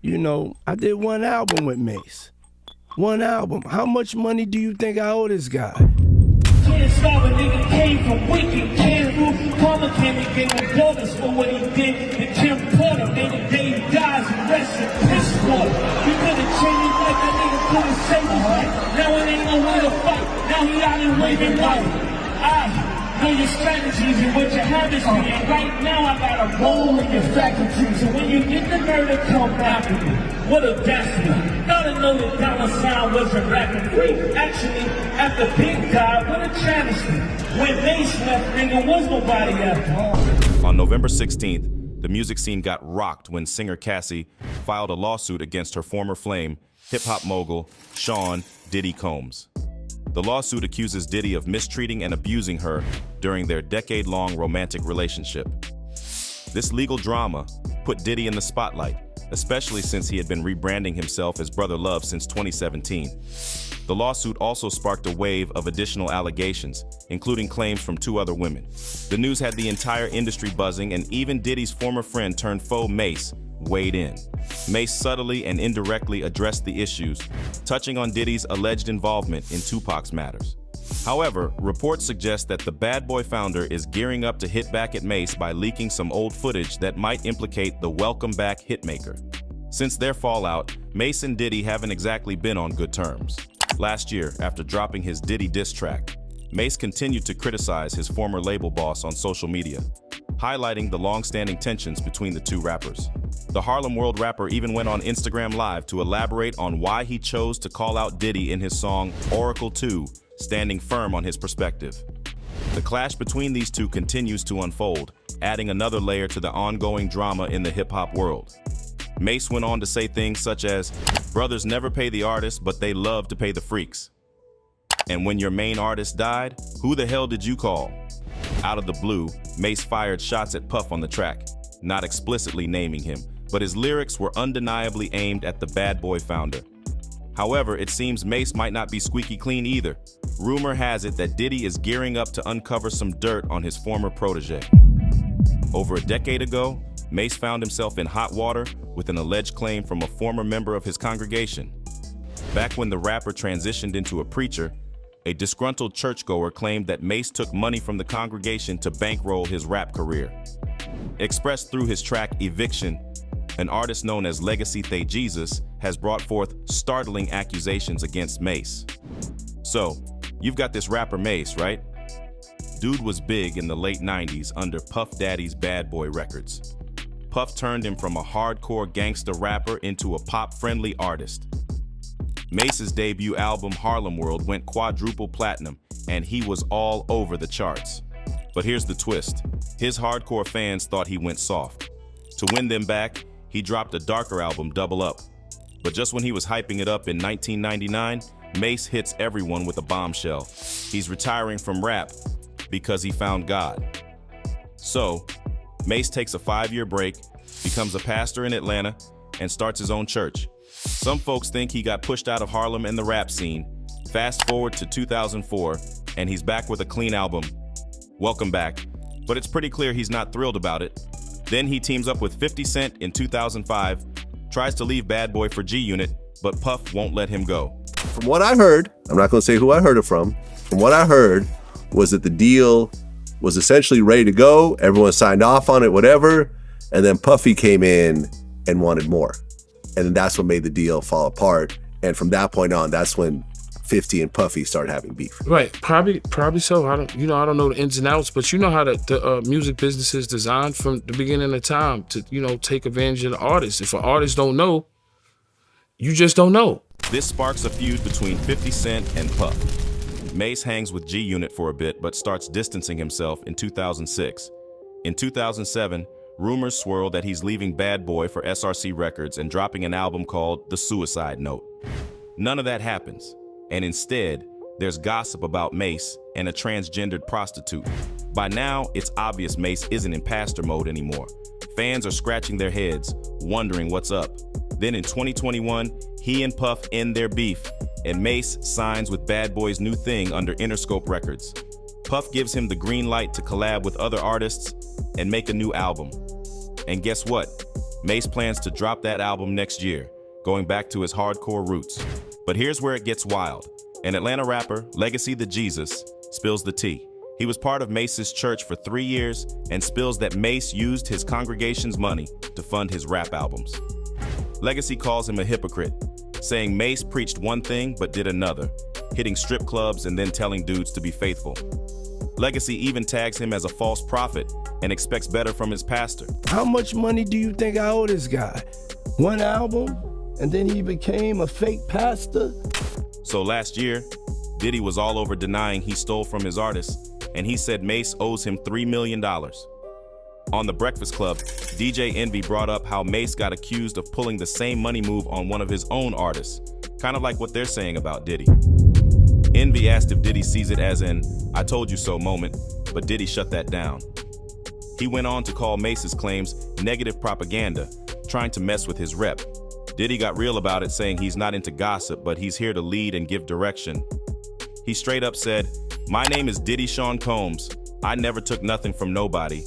You know, I did one album with Mace. One album. How much money do you think I owe this guy? Can't stop a nigga came from wicked, can't roof. Karma came and gave him bonus for what he did. And Kim Porter made a day he dies and rests in piss water. You could've changed his life, that nigga could've saved his life. Now it ain't no way to fight. Now he out and waving white. I know your strategies and what your habits be. And right now I got a roll in your faculties. So when you get the murder, come after me. What audacity. Gotta know that dollar sign wasn't rapping free. Actually, after Big died, what a travesty. When Mace left, nigga, was nobody after all. On November 16th, the music scene got rocked when singer Cassie filed a lawsuit against her former flame, hip-hop mogul Shawn Diddy Combs. The lawsuit accuses Diddy of mistreating and abusing her during their decade-long romantic relationship. This legal drama put Diddy in the spotlight, especially since he had been rebranding himself as Brother Love since 2017. The lawsuit also sparked a wave of additional allegations, including claims from 2 other women. The news had the entire industry buzzing, and even Diddy's former friend turned foe Mace weighed in. Mace subtly and indirectly addressed the issues, touching on Diddy's alleged involvement in Tupac's matters. However, reports suggest that the Bad Boy founder is gearing up to hit back at Mace by leaking some old footage that might implicate the welcome back hitmaker. Since their fallout, Mace and Diddy haven't exactly been on good terms. Last year, after dropping his Diddy diss track, Mace continued to criticize his former label boss on social media, highlighting the long-standing tensions between the 2 rappers. The Harlem World rapper even went on Instagram Live to elaborate on why he chose to call out Diddy in his song Oracle 2, standing firm on his perspective. The clash between these 2 continues to unfold, adding another layer to the ongoing drama in the hip-hop world. Mace went on to say things such as, "Brothers never pay the artists, but they love to pay the freaks. And when your main artist died, who the hell did you call?" Out of the blue, Mace fired shots at Puff on the track, not explicitly naming him, but his lyrics were undeniably aimed at the Bad Boy founder. However, it seems Mace might not be squeaky clean either. Rumor has it that Diddy is gearing up to uncover some dirt on his former protege. Over a decade ago, Mace found himself in hot water with an alleged claim from a former member of his congregation. Back when the rapper transitioned into a preacher, a disgruntled churchgoer claimed that Mace took money from the congregation to bankroll his rap career. Expressed through his track Eviction, an artist known as Legacy Thay Jesus has brought forth startling accusations against Mace. So, you've got this rapper Mace, right? Dude was big in the late 90s under Puff Daddy's Bad Boy records. Puff turned him from a hardcore gangster rapper into a pop-friendly artist. Mace's debut album Harlem World went quadruple platinum, and he was all over the charts. But here's the twist. His hardcore fans thought he went soft. To win them back, he dropped a darker album, Double Up. But just when he was hyping it up in 1999, Mace hits everyone with a bombshell. He's retiring from rap because he found God. So, Mace takes a 5-year break, becomes a pastor in Atlanta, and starts his own church. Some folks think he got pushed out of Harlem and the rap scene. Fast forward to 2004, and he's back with a clean album. Welcome back. But it's pretty clear he's not thrilled about it. Then he teams up with 50 Cent in 2005, tries to leave Bad Boy for G-Unit, but Puff won't let him go. From what I heard, I'm not going to say who I heard it from what I heard was that the deal was essentially ready to go. Everyone signed off on it, whatever. And then Puffy came in and wanted more. And then that's what made the deal fall apart. And from that point on, that's when 50 and Puffy started having beef. Right, probably so. I don't know the ins and outs, but you know how the music business is designed from the beginning of time to, take advantage of the artist. If an artist don't know, you just don't know. This sparks a feud between 50 Cent and Puff. Mace hangs with G-Unit for a bit, but starts distancing himself in 2006. In 2007, rumors swirl that he's leaving Bad Boy for SRC Records and dropping an album called The Suicide Note. None of that happens, and instead, there's gossip about Mace and a transgendered prostitute. By now, it's obvious Mace isn't in pastor mode anymore. Fans are scratching their heads, wondering what's up. Then in 2021, he and Puff end their beef, and Mace signs with Bad Boy's new thing under Interscope Records. Puff gives him the green light to collab with other artists and make a new album. And guess what? Mace plans to drop that album next year, going back to his hardcore roots. But here's where it gets wild. An Atlanta rapper, Legacy the Jesus, spills the tea. He was part of Mace's church for 3 years and spills that Mace used his congregation's money to fund his rap albums. Legacy calls him a hypocrite, saying Mace preached one thing but did another, hitting strip clubs and then telling dudes to be faithful. Legacy even tags him as a false prophet and expects better from his pastor. How much money do you think I owe this guy? One album, and then he became a fake pastor? So last year, Diddy was all over denying he stole from his artists, and he said Mace owes him $3 million. On The Breakfast Club, DJ Envy brought up how Mace got accused of pulling the same money move on one of his own artists, kind of like what they're saying about Diddy. Envy asked if Diddy sees it as an "I told you so" moment, but Diddy shut that down. He went on to call Mace's claims negative propaganda, trying to mess with his rep. Diddy got real about it, saying he's not into gossip, but he's here to lead and give direction. He straight up said, "My name is Diddy Shawn Combs. I never took nothing from nobody."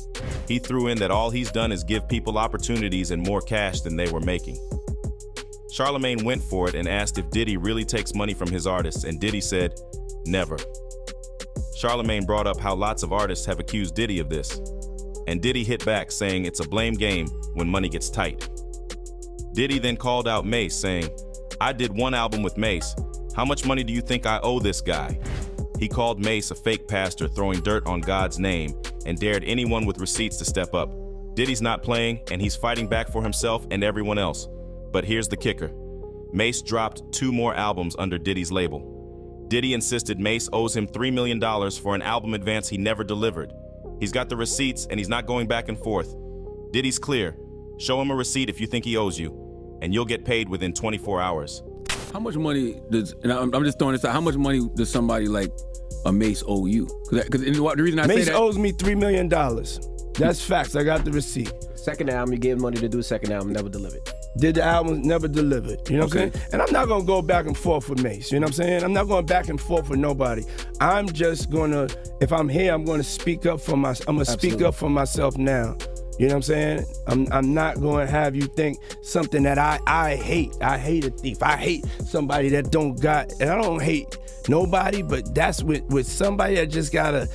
He threw in that all he's done is give people opportunities and more cash than they were making. Charlemagne went for it and asked if Diddy really takes money from his artists, and Diddy said, "Never." Charlemagne brought up how lots of artists have accused Diddy of this, and Diddy hit back saying it's a blame game when money gets tight. Diddy then called out Mace, saying, "I did one album with Mace. How much money do you think I owe this guy?" He called Mace a fake pastor throwing dirt on God's name and dared anyone with receipts to step up. Diddy's not playing, and he's fighting back for himself and everyone else. But here's the kicker. Mace dropped 2 more albums under Diddy's label. Diddy insisted Mace owes him $3 million for an album advance he never delivered. He's got the receipts and he's not going back and forth. Diddy's clear. Show him a receipt if you think he owes you, and you'll get paid within 24 hours. How much money does, and I'm just throwing this out, how much money does somebody like a Mace owe you? Because the reason I say Mace that... owes me $3 million. That's facts. I got the receipt. Second album, you gave money to do second album, never delivered. Did the album, never delivered. You know what I'm saying? And I'm not gonna go back and forth with Mace. You know what I'm saying? I'm not going back and forth with nobody. I'm just gonna, if I'm here, I'm gonna speak up for myself. I'm gonna speak up for myself now. You know what I'm saying? I'm not gonna have you think something that I hate. I hate a thief. I hate somebody that don't got, and I don't hate nobody, but that's with somebody that just gotta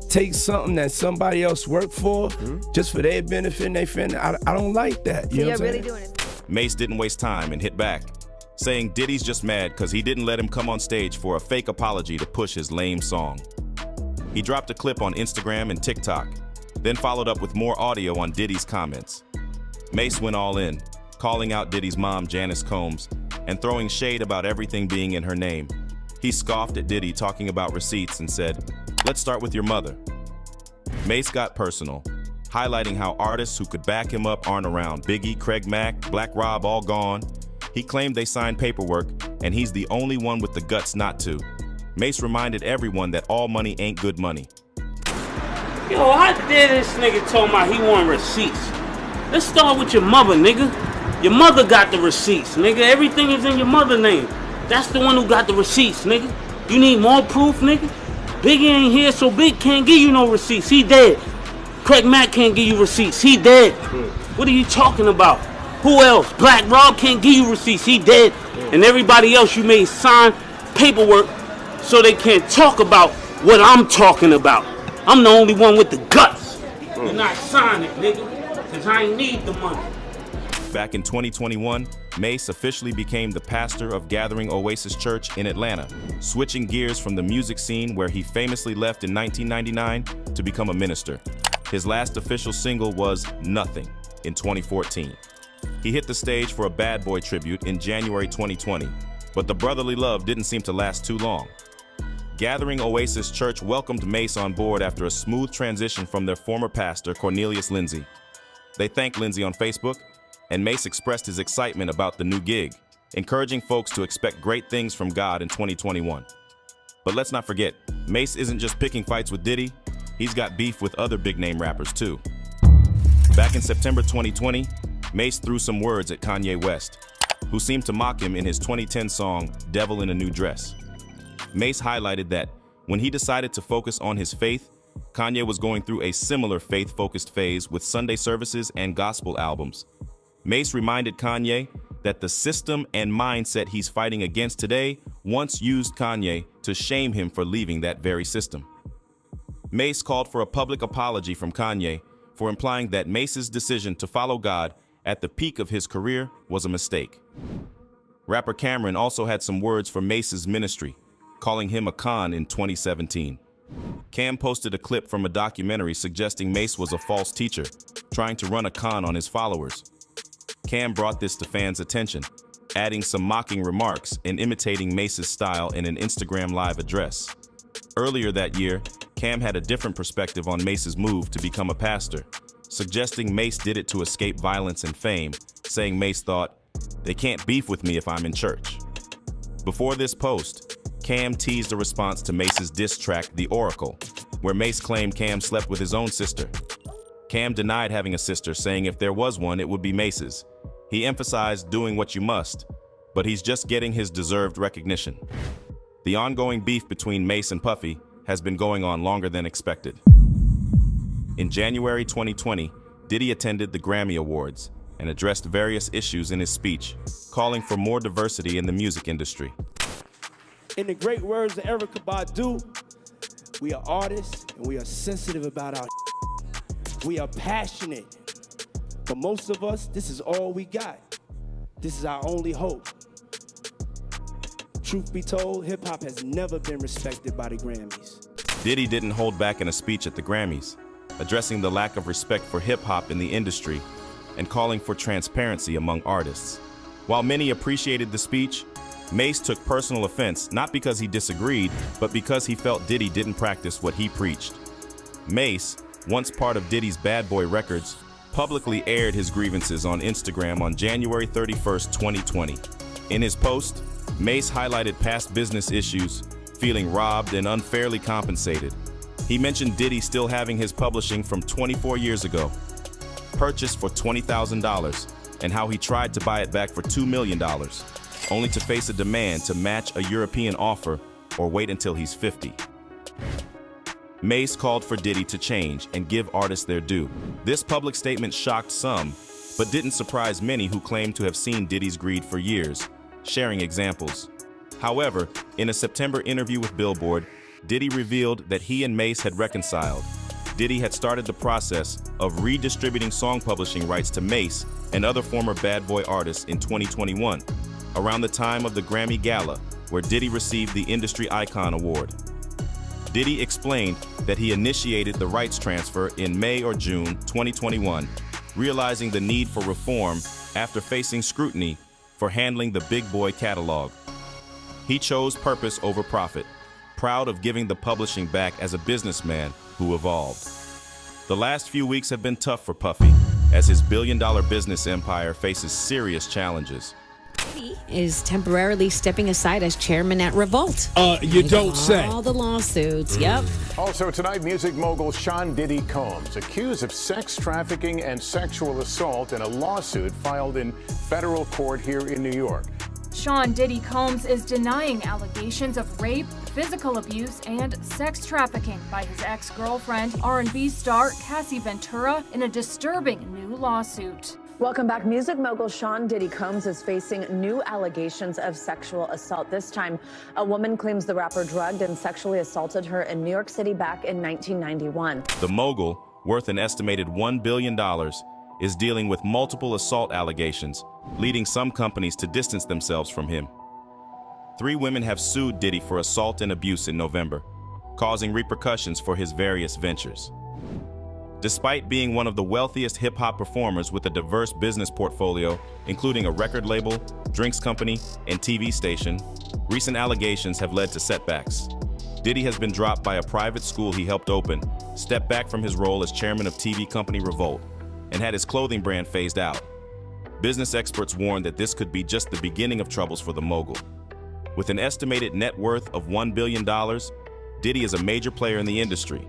take something that somebody else worked for just for their benefit and their friend. I don't like that. You know what I'm saying? Doing it. Mace didn't waste time and hit back, saying Diddy's just mad because he didn't let him come on stage for a fake apology to push his lame song. He dropped a clip on Instagram and TikTok, then followed up with more audio on Diddy's comments. Mace went all in, calling out Diddy's mom, Janice Combs, and throwing shade about everything being in her name. He scoffed at Diddy talking about receipts and said, "Let's start with your mother." Mace got personal, highlighting how artists who could back him up aren't around. Biggie, Craig Mack, Black Rob all gone. He claimed they signed paperwork, and he's the only one with the guts not to. Mace reminded everyone that all money ain't good money. Yo, how dare this nigga talking about he want receipts? Let's start with your mother, nigga. Your mother got the receipts, nigga. Everything is in your mother's name. That's the one who got the receipts, nigga. You need more proof, nigga? Biggie ain't here, so Big can't give you no receipts. He dead. Craig Mack can't give you receipts. He dead. What are you talking about? Who else? Black Rob can't give you receipts. He dead. And everybody else you made sign paperwork so they can't talk about what I'm talking about. I'm the only one with the guts. You're not signing it, nigga, because I ain't need the money. Back in 2021, Mace officially became the pastor of Gathering Oasis Church in Atlanta, switching gears from the music scene where he famously left in 1999 to become a minister. His last official single was Nothing in 2014. He hit the stage for a Bad Boy tribute in January 2020, but the brotherly love didn't seem to last too long. Gathering Oasis Church welcomed Mace on board after a smooth transition from their former pastor, Cornelius Lindsay. They thanked Lindsay on Facebook, and Mace expressed his excitement about the new gig, encouraging folks to expect great things from God in 2021. But let's not forget, Mace isn't just picking fights with Diddy, he's got beef with other big-name rappers too. Back in September 2020, Mace threw some words at Kanye West, who seemed to mock him in his 2010 song, Devil in a New Dress. Mace highlighted that when he decided to focus on his faith, Kanye was going through a similar faith-focused phase with Sunday services and gospel albums. Mase reminded Kanye that the system and mindset he's fighting against today once used Kanye to shame him for leaving that very system. Mase called for a public apology from Kanye for implying that Mase's decision to follow God at the peak of his career was a mistake. Rapper Cameron also had some words for Mase's ministry, calling him a con in 2017. Cam posted a clip from a documentary suggesting Mase was a false teacher, trying to run a con on his followers. Cam brought this to fans' attention, adding some mocking remarks and imitating Mase's style in an Instagram Live address. Earlier that year, Cam had a different perspective on Mase's move to become a pastor, suggesting Mase did it to escape violence and fame, saying Mase thought, "They can't beef with me if I'm in church." Before this post, Cam teased a response to Mase's diss track, The Oracle, where Mase claimed Cam slept with his own sister. Cam denied having a sister, saying if there was one, it would be Mase's. He emphasized doing what you must, but he's just getting his deserved recognition. The ongoing beef between Mase and Puffy has been going on longer than expected. In January 2020, Diddy attended the Grammy Awards and addressed various issues in his speech, calling for more diversity in the music industry. In the great words of Erykah Badu, we are artists and we are sensitive about our We are passionate. But most of us, this is all we got. This is our only hope. Truth be told, hip-hop has never been respected by the Grammys. Diddy didn't hold back in a speech at the Grammys, addressing the lack of respect for hip-hop in the industry and calling for transparency among artists. While many appreciated the speech, Mase took personal offense not because he disagreed, but because he felt Diddy didn't practice what he preached. Mase, once part of Diddy's Bad Boy Records, publicly aired his grievances on Instagram on January 31st, 2020. In his post, Mase highlighted past business issues, feeling robbed and unfairly compensated. He mentioned Diddy still having his publishing from 24 years ago, purchased for $20,000, and how he tried to buy it back for $2 million, only to face a demand to match a European offer or wait until he's 50. Mase called for Diddy to change and give artists their due. This public statement shocked some, but didn't surprise many who claimed to have seen Diddy's greed for years, sharing examples. However, in a September interview with Billboard, Diddy revealed that he and Mase had reconciled. Diddy had started the process of redistributing song publishing rights to Mase and other former Bad Boy artists in 2021, around the time of the Grammy Gala, where Diddy received the Industry Icon Award. Diddy explained that he initiated the rights transfer in May or June 2021, realizing the need for reform after facing scrutiny for handling the Big Boy catalog. He chose purpose over profit, proud of giving the publishing back as a businessman who evolved. The last few weeks have been tough for Puffy, as his billion-dollar business empire faces serious challenges. Diddy is temporarily stepping aside as chairman at Revolt. You don't say. All the lawsuits, yep. Also tonight, music mogul Shawn Diddy Combs accused of sex trafficking and sexual assault in a lawsuit filed in federal court here in New York. Shawn Diddy Combs is denying allegations of rape, physical abuse, and sex trafficking by his ex-girlfriend, R&B star Cassie Ventura, in a disturbing new lawsuit. Welcome back. Music mogul Shawn Diddy Combs is facing new allegations of sexual assault. This time, a woman claims the rapper drugged and sexually assaulted her in New York City back in 1991. The mogul, worth an estimated $1 billion, is dealing with multiple assault allegations, leading some companies to distance themselves from him. 3 women have sued Diddy for assault and abuse in November, causing repercussions for his various ventures. Despite being one of the wealthiest hip-hop performers with a diverse business portfolio, including a record label, drinks company, and TV station, recent allegations have led to setbacks. Diddy has been dropped by a private school he helped open, stepped back from his role as chairman of TV company Revolt, and had his clothing brand phased out. Business experts warn that this could be just the beginning of troubles for the mogul. With an estimated net worth of $1 billion, Diddy is a major player in the industry.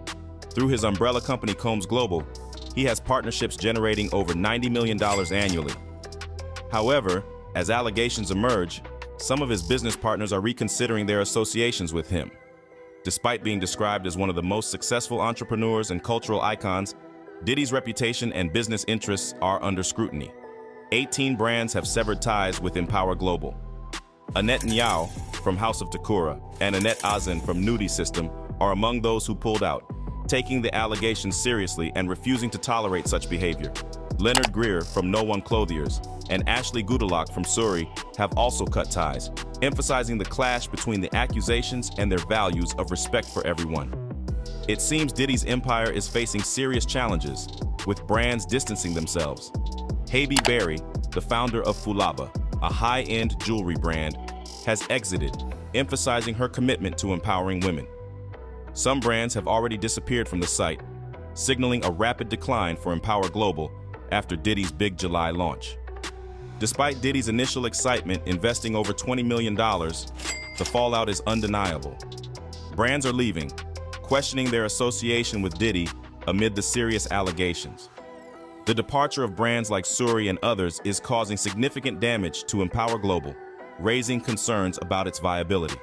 Through his umbrella company Combs Global, he has partnerships generating over $90 million annually. However, as allegations emerge, some of his business partners are reconsidering their associations with him. Despite being described as one of the most successful entrepreneurs and cultural icons, Diddy's reputation and business interests are under scrutiny. 18 brands have severed ties with Empower Global. Annette Nyao from House of Takura and Annette Azen from Nudie System are among those who pulled out, taking the allegations seriously and refusing to tolerate such behavior. Leonard Greer from No One Clothiers and Ashley Goodalock from Suri have also cut ties, emphasizing the clash between the accusations and their values of respect for everyone. It seems Diddy's empire is facing serious challenges, with brands distancing themselves. Haby Berry, the founder of Fulaba, a high-end jewelry brand, has exited, emphasizing her commitment to empowering women. Some brands have already disappeared from the site, signaling a rapid decline for Empower Global after Diddy's Big July launch. Despite Diddy's initial excitement investing over $20 million, the fallout is undeniable. Brands are leaving, questioning their association with Diddy amid the serious allegations. The departure of brands like Suri and others is causing significant damage to Empower Global, raising concerns about its viability.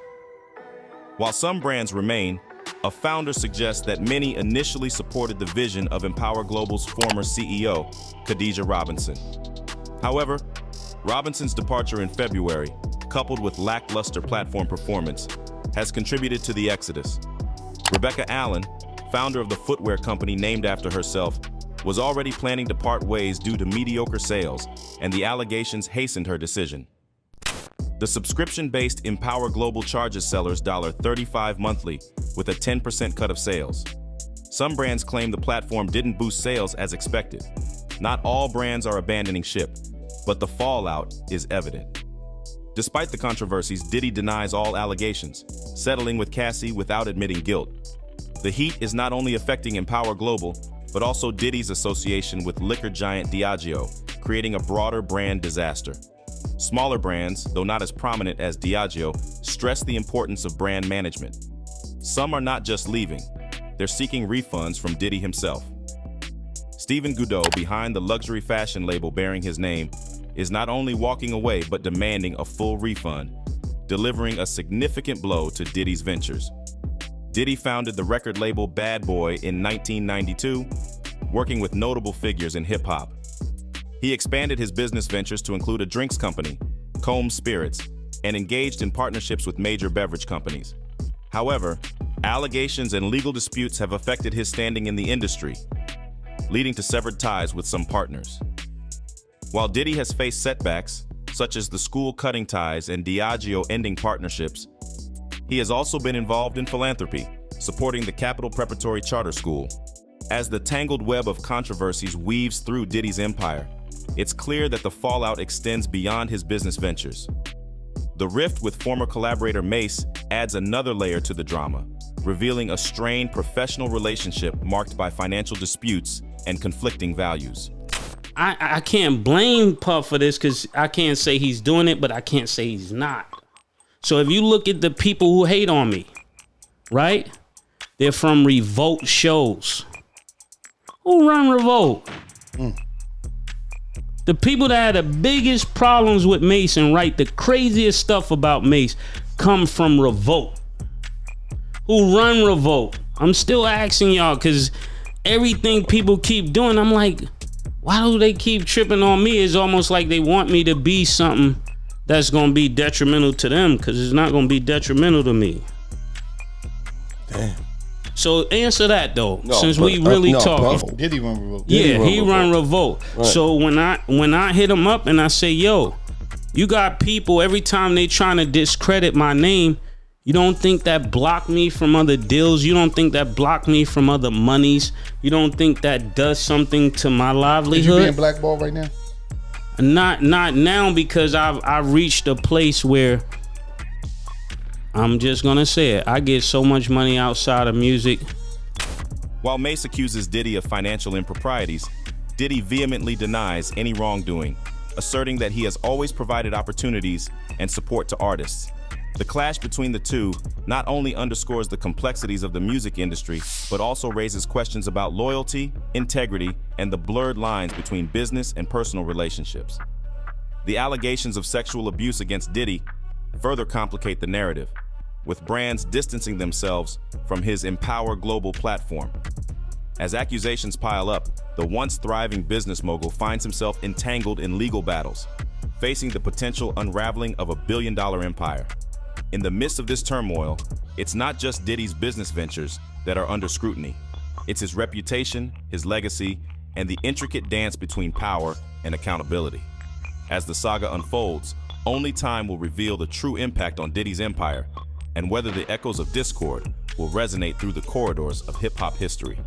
While some brands remain, a founder suggests that many initially supported the vision of Empower Global's former CEO, Khadija Robinson. However, Robinson's departure in February, coupled with lackluster platform performance, has contributed to the exodus. Rebecca Allen, founder of the footwear company named after herself, was already planning to part ways due to mediocre sales, and the allegations hastened her decision. The subscription-based Empower Global charges sellers $35 monthly with a 10% cut of sales. Some brands claim the platform didn't boost sales as expected. Not all brands are abandoning ship, but the fallout is evident. Despite the controversies, Diddy denies all allegations, settling with Cassie without admitting guilt. The heat is not only affecting Empower Global, but also Diddy's association with liquor giant Diageo, creating a broader brand disaster. Smaller brands, though not as prominent as Diageo, stress the importance of brand management. Some are not just leaving, they're seeking refunds from Diddy himself. Stephen Goudeau, behind the luxury fashion label bearing his name, is not only walking away but demanding a full refund, delivering a significant blow to Diddy's ventures. Diddy founded the record label Bad Boy in 1992, working with notable figures in hip-hop. He expanded his business ventures to include a drinks company, Combs Spirits, and engaged in partnerships with major beverage companies. However, allegations and legal disputes have affected his standing in the industry, leading to severed ties with some partners. While Diddy has faced setbacks, such as the school cutting ties and Diageo ending partnerships, he has also been involved in philanthropy, supporting the Capital Preparatory Charter School. As the tangled web of controversies weaves through Diddy's empire, it's clear that the fallout extends beyond his business ventures. The rift with former collaborator Mace adds another layer to the drama, revealing a strained professional relationship marked by financial disputes and conflicting values. I can't blame Puff for this because I can't say he's doing it, but I can't say he's not. So if you look at the people who hate on me, right? They're from Revolt shows. Who run Revolt? The people that had the biggest problems with Mace and write the craziest stuff about Mace come from Revolt. Who run Revolt? I'm still asking y'all because everything people keep doing, I'm like, why do they keep tripping on me? It's almost like they want me to be something that's gonna be detrimental to them, because it's not gonna be detrimental to me. Damn. So answer that though, since we really talking. Diddy run Revolt. Yeah, he run Revolt. Right. So when I hit him up and I say, yo, you got people every time they trying to discredit my name, you don't think that block me from other deals? You don't think that block me from other monies? You don't think that does something to my livelihood? Is you being blackballed right now? Not now, because I've reached a place where I'm just gonna say it. I get so much money outside of music. While Mace accuses Diddy of financial improprieties, Diddy vehemently denies any wrongdoing, asserting that he has always provided opportunities and support to artists. The clash between the two not only underscores the complexities of the music industry, but also raises questions about loyalty, integrity, and the blurred lines between business and personal relationships. The allegations of sexual abuse against Diddy further complicate the narrative, with brands distancing themselves from his Empower Global platform. As accusations pile up, the once thriving business mogul finds himself entangled in legal battles, facing the potential unraveling of a billion-dollar empire. In the midst of this turmoil, it's not just Diddy's business ventures that are under scrutiny. It's his reputation, his legacy, and the intricate dance between power and accountability. As the saga unfolds, only time will reveal the true impact on Diddy's empire and whether the echoes of discord will resonate through the corridors of hip-hop history.